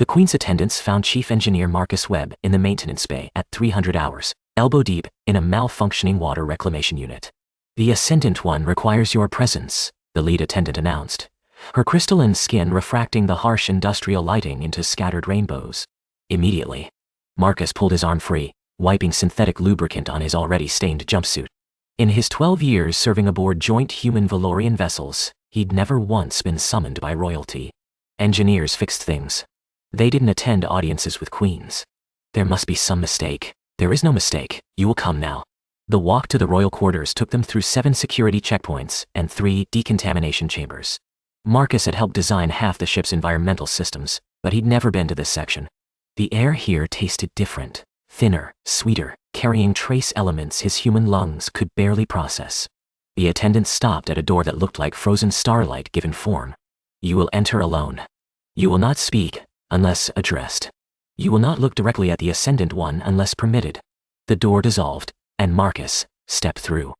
The Queen's attendants found Chief Engineer Marcus Webb in the maintenance bay at 300 hours, elbow deep, in a malfunctioning water reclamation unit. "The Ascendant One requires your presence," the lead attendant announced, her crystalline skin refracting the harsh industrial lighting into scattered rainbows. Immediately, Marcus pulled his arm free, wiping synthetic lubricant on his already stained jumpsuit. In his 12 years serving aboard joint human Vel'thirian vessels, he'd never once been summoned by royalty. Engineers fixed things. They didn't attend audiences with queens. There must be some mistake. There is no mistake. You will come now. The walk to the royal quarters took them through 7 security checkpoints and 3 decontamination chambers. Marcus had helped design half the ship's environmental systems, but he'd never been to this section. The air here tasted different, thinner, sweeter, carrying trace elements his human lungs could barely process. The attendant stopped at a door that looked like frozen starlight given form. "You will enter alone. You will not speak unless addressed. You will not look directly at the Ascendant One unless permitted." The door dissolved, and Marcus stepped through.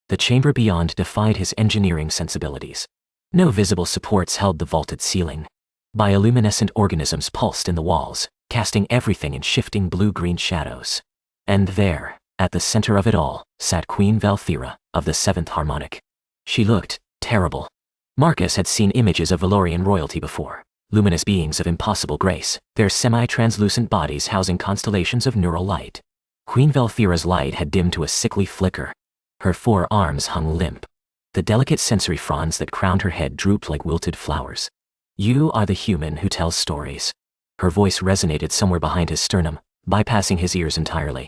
The chamber beyond defied his engineering sensibilities. No visible supports held the vaulted ceiling. Bioluminescent organisms pulsed in the walls, casting everything in shifting blue-green shadows. And there, at the center of it all, sat Queen Vel'thira of the Seventh Harmonic. She looked terrible. Marcus had seen images of Vel'thirian royalty before. Luminous beings of impossible grace, their semi-translucent bodies housing constellations of neural light. Queen Vel'thira's light had dimmed to a sickly flicker. Her 4 arms hung limp. The delicate sensory fronds that crowned her head drooped like wilted flowers. "You are the human who tells stories." Her voice resonated somewhere behind his sternum, bypassing his ears entirely.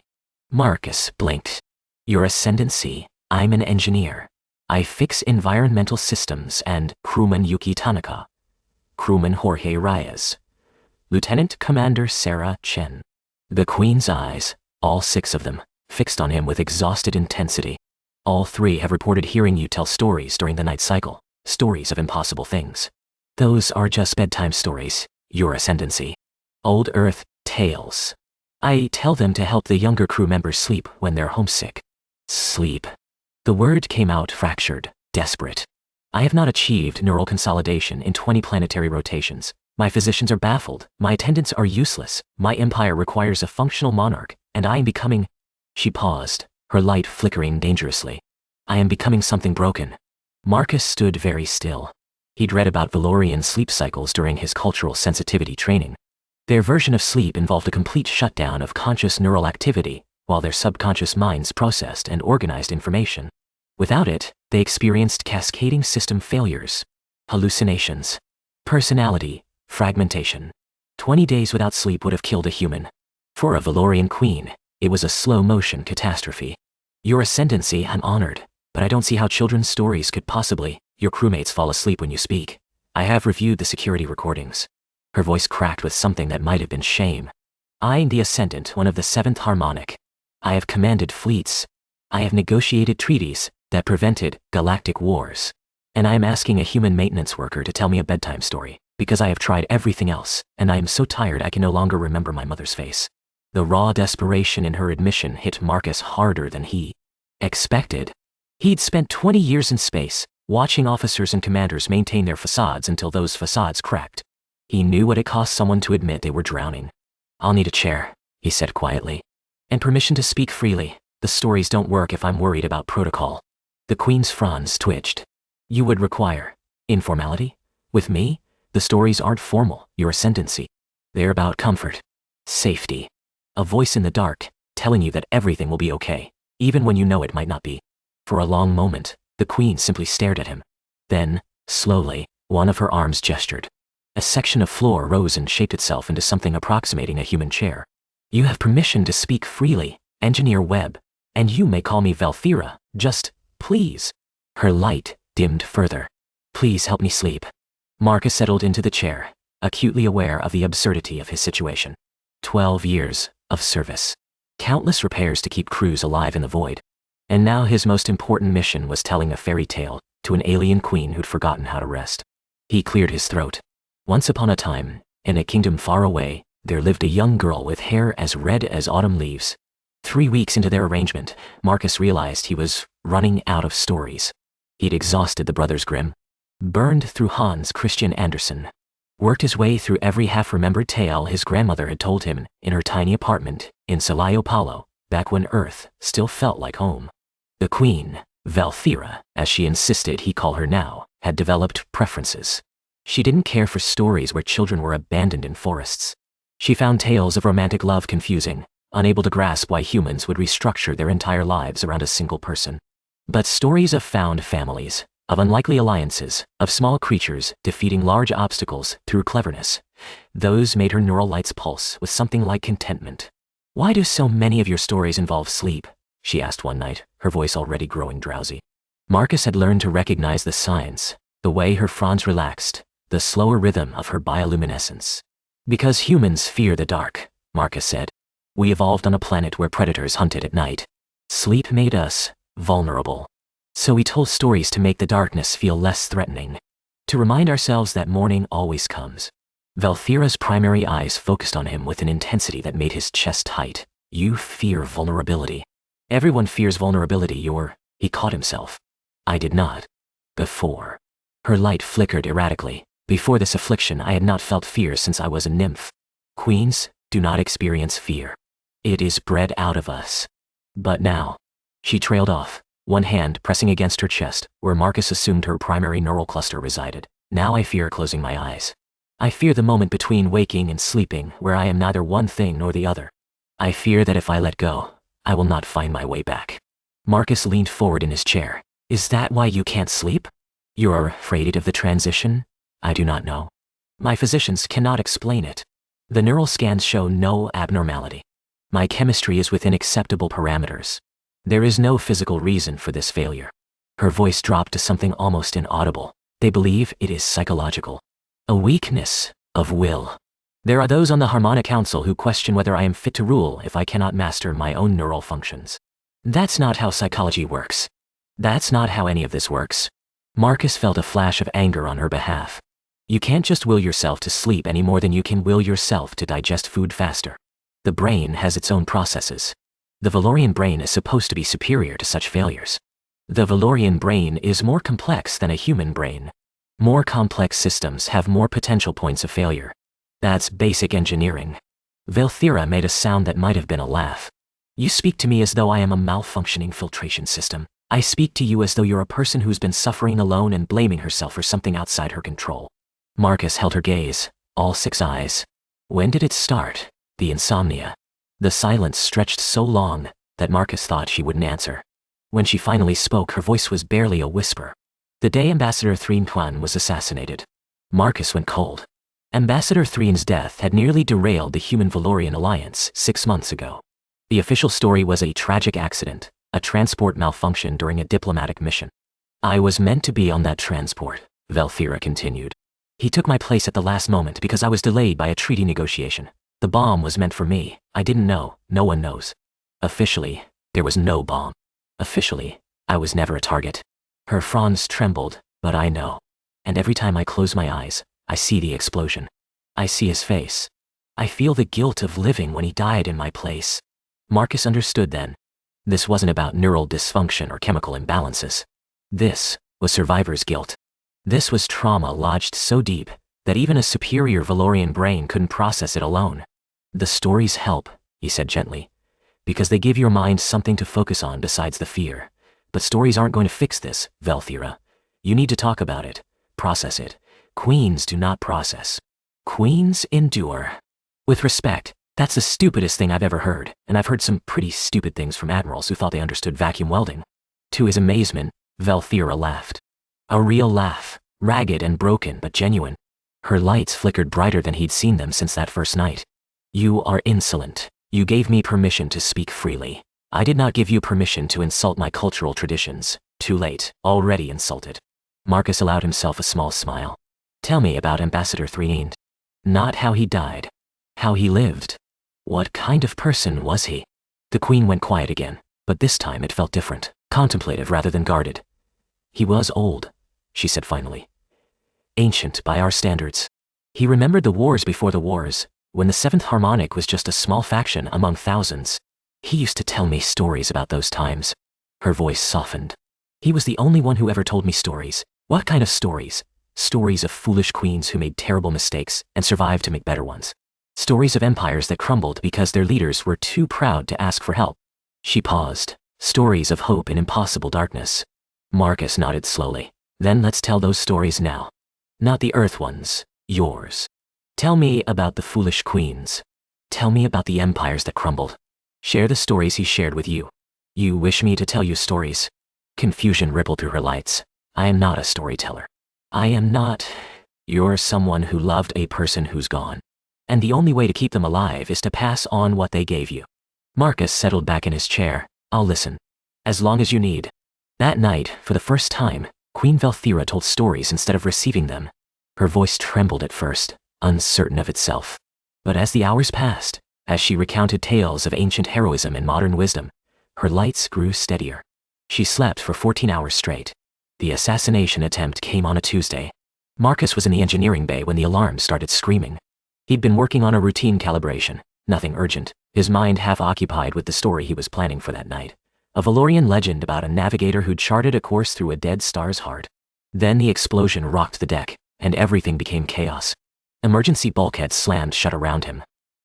Marcus blinked. "Your Ascendancy, I'm an engineer. I fix environmental systems and crewman Yuki Tanaka. Crewman Jorge Reyes. Lieutenant Commander Sarah Chen." The Queen's eyes, all 6 of them, fixed on him with exhausted intensity. "All 3 have reported hearing you tell stories during the night cycle, stories of impossible things. Those are just bedtime stories, Your Ascendancy. Old Earth tales. I tell them to help the younger crew members sleep when they're homesick." Sleep. The word came out fractured, desperate. "I have not achieved neural consolidation in 20 planetary rotations. My physicians are baffled, my attendants are useless, my empire requires a functional monarch, and I am becoming—" She paused, her light flickering dangerously. "I am becoming something broken." Marcus stood very still. He'd read about Vel'thirian sleep cycles during his cultural sensitivity training. Their version of sleep involved a complete shutdown of conscious neural activity, while their subconscious minds processed and organized information. Without it, they experienced cascading system failures, hallucinations, personality fragmentation. 20 days without sleep would have killed a human. For a Vel'thirian queen, it was a slow-motion catastrophe. "Your Ascendancy, I'm honored, but I don't see how children's stories could possibly—" "Your crewmates fall asleep when you speak. I have reviewed the security recordings." Her voice cracked with something that might have been shame. "I'm the Ascendant, one of the Seventh Harmonic. I have commanded fleets. I have negotiated treaties that prevented galactic wars. And I am asking a human maintenance worker to tell me a bedtime story, because I have tried everything else, and I am so tired I can no longer remember my mother's face." The raw desperation in her admission hit Marcus harder than he expected. He'd spent 20 years in space, watching officers and commanders maintain their facades until those facades cracked. He knew what it cost someone to admit they were drowning. "I'll need a chair," he said quietly. "And permission to speak freely. The stories don't work if I'm worried about protocol." The Queen's fronds twitched. "You would require informality? With me? The stories aren't formal, Your Ascendancy. They're about comfort, safety. A voice in the dark, telling you that everything will be okay, even when you know it might not be." For a long moment, the Queen simply stared at him. Then, slowly, one of her arms gestured. A section of floor rose and shaped itself into something approximating a human chair. "You have permission to speak freely, Engineer Webb, and you may call me Vel'thira, just, please." Her light dimmed further. "Please help me sleep." Marcus settled into the chair, acutely aware of the absurdity of his situation. 12 years of service. Countless repairs to keep crews alive in the void. And now his most important mission was telling a fairy tale to an alien queen who'd forgotten how to rest. He cleared his throat. "Once upon a time, in a kingdom far away, there lived a young girl with hair as red as autumn leaves." 3 weeks into their arrangement, Marcus realized he was running out of stories. He'd exhausted the Brothers Grimm, burned through Hans Christian Andersen, worked his way through every half-remembered tale his grandmother had told him in her tiny apartment in Sao Paulo, back when Earth still felt like home. The Queen Vel'thira, as she insisted he call her now, had developed preferences. She didn't care for stories where children were abandoned in forests. She found tales of romantic love confusing, unable to grasp why humans would restructure their entire lives around a single person. But stories of found families, of unlikely alliances, of small creatures defeating large obstacles through cleverness, those made her neural lights pulse with something like contentment. "Why do so many of your stories involve sleep?" she asked one night, her voice already growing drowsy. Marcus had learned to recognize the signs, the way her fronds relaxed, the slower rhythm of her bioluminescence. "Because humans fear the dark," Marcus said. "We evolved on a planet where predators hunted at night. Sleep made us vulnerable. So we told stories to make the darkness feel less threatening, to remind ourselves that morning always comes." Vel'thira's primary eyes focused on him with an intensity that made his chest tight. "You fear vulnerability. Everyone fears vulnerability, he caught himself. "I did not. Before." Her light flickered erratically. "Before this affliction, I had not felt fear since I was a nymph. Queens do not experience fear. It is bred out of us. But now." She trailed off, one hand pressing against her chest, where Marcus assumed her primary neural cluster resided. "Now I fear closing my eyes. I fear the moment between waking and sleeping, where I am neither one thing nor the other. I fear that if I let go, I will not find my way back." Marcus leaned forward in his chair. "Is that why you can't sleep? You're afraid of the transition?" "I do not know. My physicians cannot explain it. The neural scans show no abnormality. My chemistry is within acceptable parameters. There is no physical reason for this failure." Her voice dropped to something almost inaudible. "They believe it is psychological. A weakness of will. There are those on the Harmonic Council who question whether I am fit to rule if I cannot master my own neural functions. That's not how psychology works. That's not how any of this works." Marcus felt a flash of anger on her behalf. "You can't just will yourself to sleep any more than you can will yourself to digest food faster. The brain has its own processes. The Vel'thirian brain is supposed to be superior to such failures. The Vel'thirian brain is more complex than a human brain. More complex systems have more potential points of failure. That's basic engineering." Vel'thira made a sound that might have been a laugh. "You speak to me as though I am a malfunctioning filtration system. I speak to you as though you're a person who's been suffering alone and blaming herself for something outside her control." Marcus held her gaze, all 6 eyes. When did it start? The insomnia. The silence stretched so long that Marcus thought she wouldn't answer. When she finally spoke, her voice was barely a whisper. "The day Ambassador Threin was assassinated." Marcus went cold. Ambassador Threin's death had nearly derailed the Human-Vel'thirian alliance 6 months ago. The official story was a tragic accident, a transport malfunction during a diplomatic mission. "I was meant to be on that transport," Vel'thira continued. "He took my place at the last moment because I was delayed by a treaty negotiation. The bomb was meant for me. I didn't know. No one knows. Officially, there was no bomb. Officially, I was never a target." Her fronds trembled, "But I know. And every time I close my eyes, I see the explosion. I see his face. I feel the guilt of living when he died in my place." Marcus understood then. This wasn't about neural dysfunction or chemical imbalances. This was survivor's guilt. This was trauma lodged so deep that even a superior Vel'thirian brain couldn't process it alone. "The stories help," he said gently, "because they give your mind something to focus on besides the fear. But stories aren't going to fix this, Vel'thira. You need to talk about it, process it. Queens do not process. Queens endure." With respect, that's the stupidest thing I've ever heard, and I've heard some pretty stupid things from admirals who thought they understood vacuum welding. To his amazement, Vel'thira laughed. A real laugh, ragged and broken but genuine. Her lights flickered brighter than he'd seen them since that first night. "You are insolent. You gave me permission to speak freely. I did not give you permission to insult my cultural traditions. Too late, already insulted." Marcus allowed himself a small smile. "Tell me about Ambassador Threin. Not how he died. How he lived. What kind of person was he?" The Queen went quiet again, but this time it felt different, contemplative rather than guarded. "He was old," she said finally. "Ancient by our standards. He remembered the wars before the wars, when the Seventh Harmonic was just a small faction among thousands. He used to tell me stories about those times." Her voice softened. "He was the only one who ever told me stories." "What kind of stories?" Stories of foolish queens who made terrible mistakes and survived to make better ones. Stories of empires that crumbled because their leaders were too proud to ask for help. She paused. Stories of hope in impossible darkness. Marcus nodded slowly. Then let's tell those stories now. Not the Earth ones, yours. Tell me about the foolish queens. Tell me about the empires that crumbled. Share the stories he shared with you. You wish me to tell you stories? Confusion rippled through her lights. I am not a storyteller. I am not. You're someone who loved a person who's gone. And the only way to keep them alive is to pass on what they gave you. Marcus settled back in his chair. I'll listen. As long as you need. That night, for the first time, Queen Vel'thira told stories instead of receiving them. Her voice trembled at first, uncertain of itself. But as the hours passed, as she recounted tales of ancient heroism and modern wisdom, her lights grew steadier. She slept for 14 hours straight. The assassination attempt came on a Tuesday. Marcus was in the engineering bay when the alarm started screaming. He'd been working on a routine calibration, nothing urgent, his mind half occupied with the story he was planning for that night. A Valorian legend about a navigator who'd charted a course through a dead star's heart. Then the explosion rocked the deck, and everything became chaos. Emergency bulkheads slammed shut around him.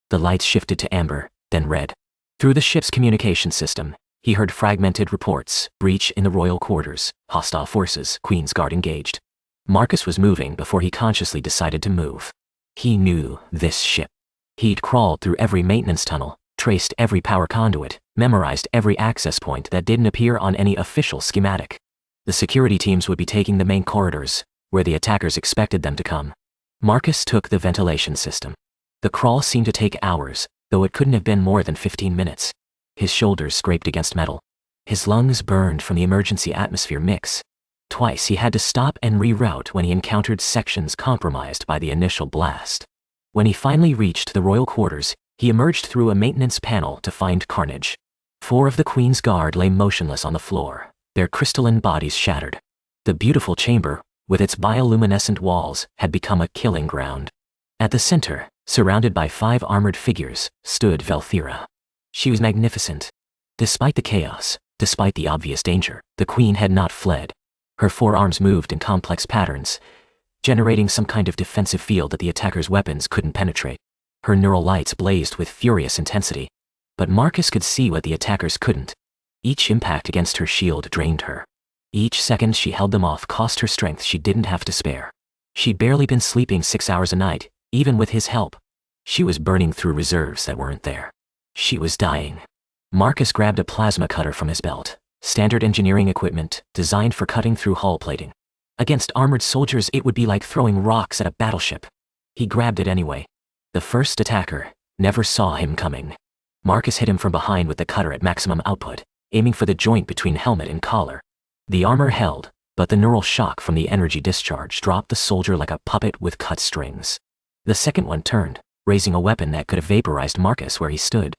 The lights shifted to amber, then red. Through the ship's communication system, he heard fragmented reports, breach in the royal quarters, hostile forces, Queen's Guard engaged. Marcus was moving before he consciously decided to move. He knew this ship. He'd crawled through every maintenance tunnel, traced every power conduit, memorized every access point that didn't appear on any official schematic. The security teams would be taking the main corridors, where the attackers expected them to come. Marcus took the ventilation system. The crawl seemed to take hours, though it couldn't have been more than 15 minutes. His shoulders scraped against metal. His lungs burned from the emergency atmosphere mix. Twice he had to stop and reroute when he encountered sections compromised by the initial blast. When he finally reached the royal quarters, he emerged through a maintenance panel to find carnage. 4 of the Queen's Guard lay motionless on the floor, their crystalline bodies shattered. The beautiful chamber, with its bioluminescent walls, had become a killing ground. At the center, surrounded by 5 armored figures, stood Vel'thira. She was magnificent. Despite the chaos, despite the obvious danger, the Queen had not fled. Her 4 arms moved in complex patterns, generating some kind of defensive field that the attackers' weapons couldn't penetrate. Her neural lights blazed with furious intensity. But Marcus could see what the attackers couldn't. Each impact against her shield drained her. Each second she held them off cost her strength she didn't have to spare. She'd barely been sleeping 6 hours a night, even with his help. She was burning through reserves that weren't there. She was dying. Marcus grabbed a plasma cutter from his belt. Standard engineering equipment, designed for cutting through hull plating. Against armored soldiers it would be like throwing rocks at a battleship. He grabbed it anyway. The first attacker never saw him coming. Marcus hit him from behind with the cutter at maximum output, aiming for the joint between helmet and collar. The armor held, but the neural shock from the energy discharge dropped the soldier like a puppet with cut strings. The second one turned, raising a weapon that could have vaporized Marcus where he stood.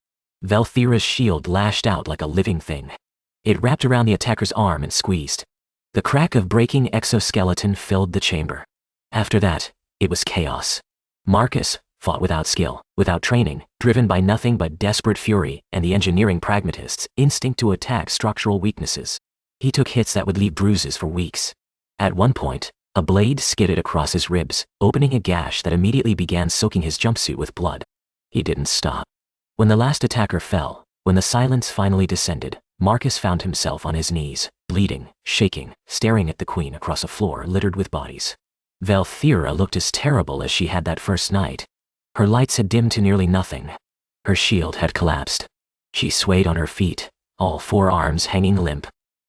Vel'thira's shield lashed out like a living thing. It wrapped around the attacker's arm and squeezed. The crack of breaking exoskeleton filled the chamber. After that, it was chaos. Marcus fought without skill, without training, driven by nothing but desperate fury and the engineering pragmatist's instinct to attack structural weaknesses. He took hits that would leave bruises for weeks. At one point, a blade skidded across his ribs, opening a gash that immediately began soaking his jumpsuit with blood. He didn't stop. When the last attacker fell, when the silence finally descended, Marcus found himself on his knees, bleeding, shaking, staring at the Queen across a floor littered with bodies. Vel'thira looked as terrible as she had that first night. Her lights had dimmed to nearly nothing. Her shield had collapsed. She swayed on her feet, all 4 arms hanging limp.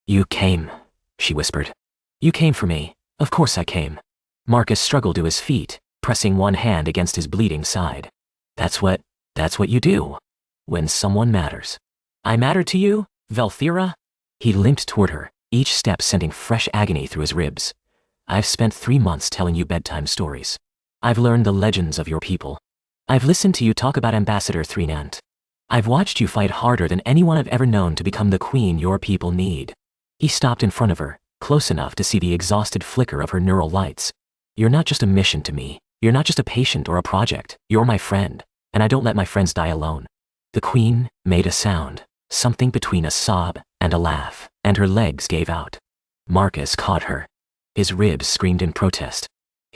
You came, she whispered. You came for me. Of course I came. Marcus struggled to his feet, pressing one hand against his bleeding side. That's what you do. When someone matters. I matter to you, Vel'thira? He limped toward her, each step sending fresh agony through his ribs. I've spent 3 months telling you bedtime stories. I've learned the legends of your people. I've listened to you talk about Ambassador Threnant. I've watched you fight harder than anyone I've ever known to become the queen your people need. He stopped in front of her, close enough to see the exhausted flicker of her neural lights. You're not just a mission to me. You're not just a patient or a project. You're my friend, and I don't let my friends die alone. The Queen made a sound, something between a sob and a laugh, and her legs gave out. Marcus caught her. His ribs screamed in protest.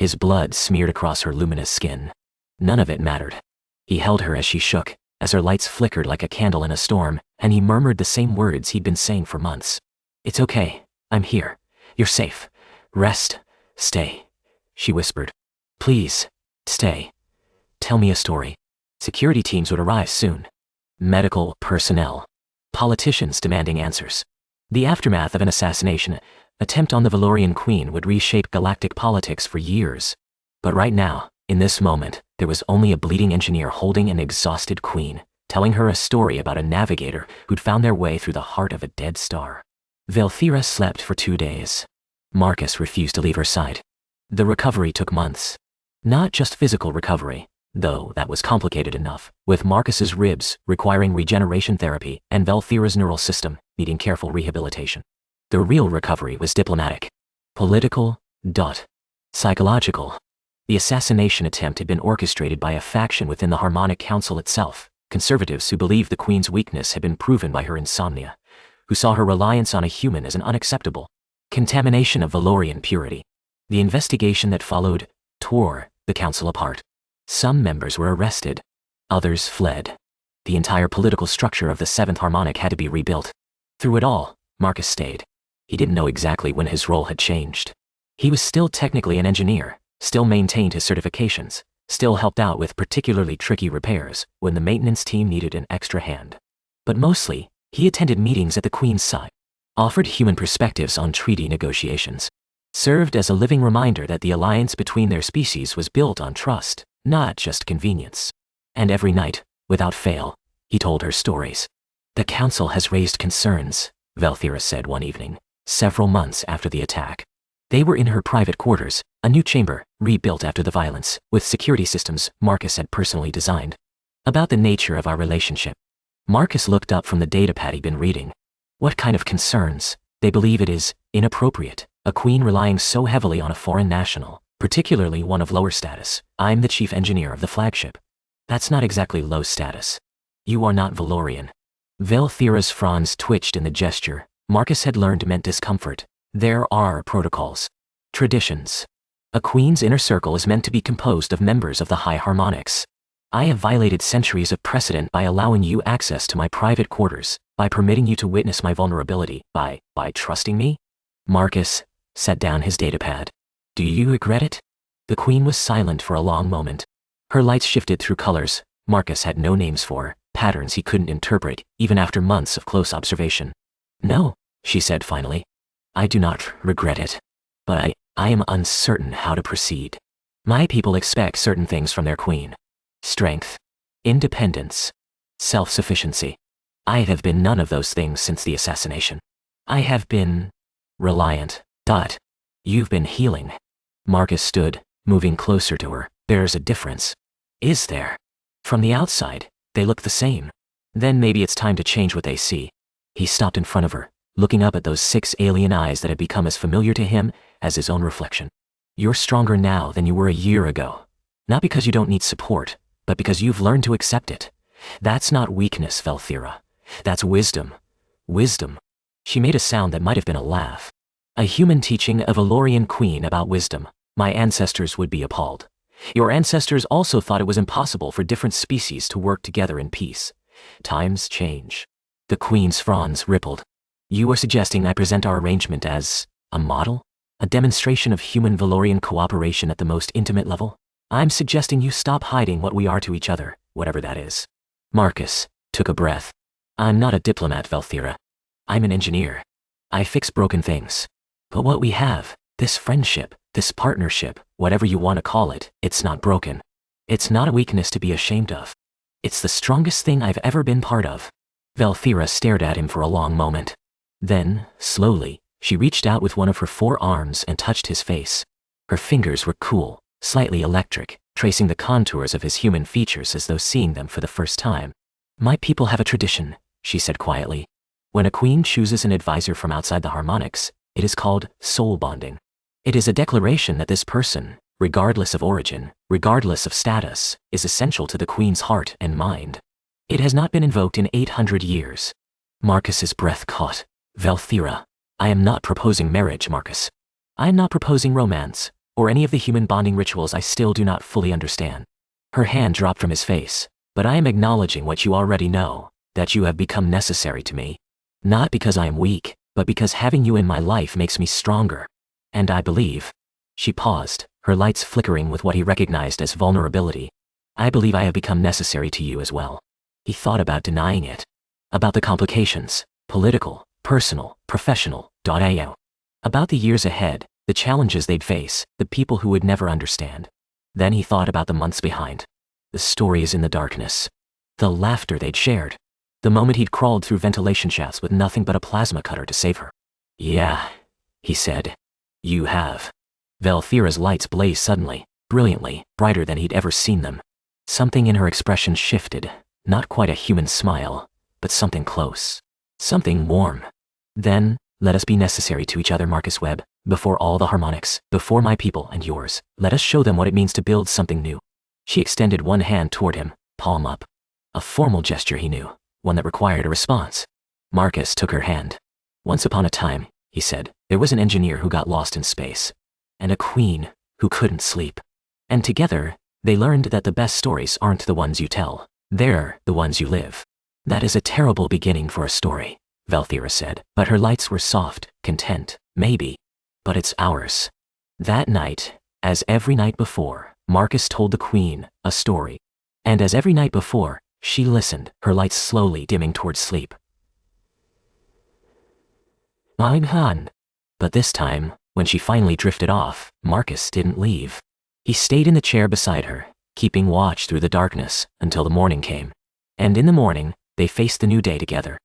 his blood smeared across her luminous skin. None of it mattered. He held her as she shook, as her lights flickered like a candle in a storm, and he murmured the same words he'd been saying for months. "It's okay. I'm here. You're safe. Rest. Stay," she whispered. "Please, stay. Tell me a story." Security teams would arrive soon. Medical personnel. Politicians demanding answers. The aftermath of an assassination attempt on the Vel'thirian Queen would reshape galactic politics for years. But right now, in this moment, there was only a bleeding engineer holding an exhausted queen, telling her a story about a navigator who'd found their way through the heart of a dead star. Vel'thira slept for 2 days. Marcus refused to leave her side. The recovery took months. Not just physical recovery, though that was complicated enough, with Marcus's ribs requiring regeneration therapy and Vel'thira's neural system needing careful rehabilitation. The real recovery was diplomatic. Political. Psychological. The assassination attempt had been orchestrated by a faction within the Harmonic Council itself, conservatives who believed the Queen's weakness had been proven by her insomnia, who saw her reliance on a human as an unacceptable contamination of Vel'thirian purity. The investigation that followed tore the council apart. Some members were arrested. Others fled. The entire political structure of the Seventh Harmonic had to be rebuilt. Through it all, Marcus stayed. He didn't know exactly when his role had changed. He was still technically an engineer, still maintained his certifications, still helped out with particularly tricky repairs when the maintenance team needed an extra hand. But mostly, he attended meetings at the Queen's side, offered human perspectives on treaty negotiations, served as a living reminder that the alliance between their species was built on trust, not just convenience. And every night, without fail, he told her stories. "The council has raised concerns," Vel'thira said one evening, several months after the attack. They were in her private quarters, a new chamber, rebuilt after the violence, with security systems Marcus had personally designed. "About the nature of our relationship." Marcus looked up from the datapad he'd been reading. "What kind of concerns? They believe it is inappropriate, a queen relying so heavily on a foreign national, particularly one of lower status. I'm the chief engineer of the flagship." "That's not exactly low status. You are not Vel'thirian." Vel'thira's fronds twitched in the gesture Marcus had learned meant discomfort. "There are protocols. Traditions. A queen's inner circle is meant to be composed of members of the high harmonics. I have violated centuries of precedent by allowing you access to my private quarters, by permitting you to witness my vulnerability, by trusting me." Marcus set down his datapad. "Do you regret it?" The Queen was silent for a long moment. Her lights shifted through colors Marcus had no names for, patterns he couldn't interpret, even after months of close observation. "No," she said finally. "I do not regret it. But I am uncertain how to proceed. My people expect certain things from their queen. Strength, independence, self-sufficiency. I have been none of those things since the assassination. I have been reliant. You've been healing." Marcus stood, moving closer to her. "There's a difference." "Is there?" "From the outside, they look the same. Then maybe it's time to change what they see." He stopped in front of her, looking up at those 6 alien eyes that had become as familiar to him as his own reflection. "You're stronger now than you were a year ago. Not because you don't need support, but because you've learned to accept it. That's not weakness, Vel'thira. That's wisdom. Wisdom." She made a sound that might have been a laugh. "A human teaching a Vel'thirian queen about wisdom. My ancestors would be appalled. Your ancestors also thought it was impossible for different species to work together in peace. Times change." The Queen's fronds rippled. "You are suggesting I present our arrangement as a model? A demonstration of human Vel'thirian cooperation at the most intimate level? I'm suggesting you stop hiding what we are to each other, whatever that is." Marcus took a breath. "I'm not a diplomat, Vel'thira. I'm an engineer. I fix broken things. But what we have, this friendship, this partnership, whatever you want to call it, it's not broken. It's not a weakness to be ashamed of. It's the strongest thing I've ever been part of." Vel'thira stared at him for a long moment. Then, slowly, she reached out with one of her 4 arms and touched his face. Her fingers were cool, slightly electric, tracing the contours of his human features as though seeing them for the first time. "My people have a tradition," she said quietly. "When a queen chooses an advisor from outside the harmonics, it is called soul bonding. It is a declaration that this person, regardless of origin, regardless of status, is essential to the queen's heart and mind. It has not been invoked in 800 years. Marcus's breath caught. "Vel'thira, I am not proposing marriage, Marcus. I am not proposing romance. or any of the human bonding rituals I still do not fully understand. Her hand dropped from his face. But I am acknowledging what you already know, that you have become necessary to me. Not because I am weak, but because having you in my life makes me stronger. And I believe. She paused, her lights flickering with what he recognized as vulnerability. I believe I have become necessary to you as well. He thought about denying it. About the complications, political, personal, professional, about the years ahead, the challenges they'd face, the people who would never understand. Then he thought about the months behind. The stories in the darkness. The laughter they'd shared. The moment he'd crawled through ventilation shafts with nothing but a plasma cutter to save her. Yeah, he said. You have. Vel'thira's lights blazed suddenly, brilliantly, brighter than he'd ever seen them. Something in her expression shifted, not quite a human smile, but something close. Something warm. Then, let us be necessary to each other, Marcus Webb, before all the harmonics, before my people and yours. Let us show them what it means to build something new. She extended one hand toward him, palm up. A formal gesture he knew, one that required a response. Marcus took her hand. Once upon a time, he said, there was an engineer who got lost in space. And a queen who couldn't sleep. And together, they learned that the best stories aren't the ones you tell. They're the ones you live. That is a terrible beginning for a story, Vel'thira said, but her lights were soft, content, maybe. But it's ours. That night, as every night before, Marcus told the queen a story. And as every night before, she listened, her lights slowly dimming towards sleep. But this time, when she finally drifted off, Marcus didn't leave. He stayed in the chair beside her, keeping watch through the darkness until the morning came. And in the morning, they faced the new day together.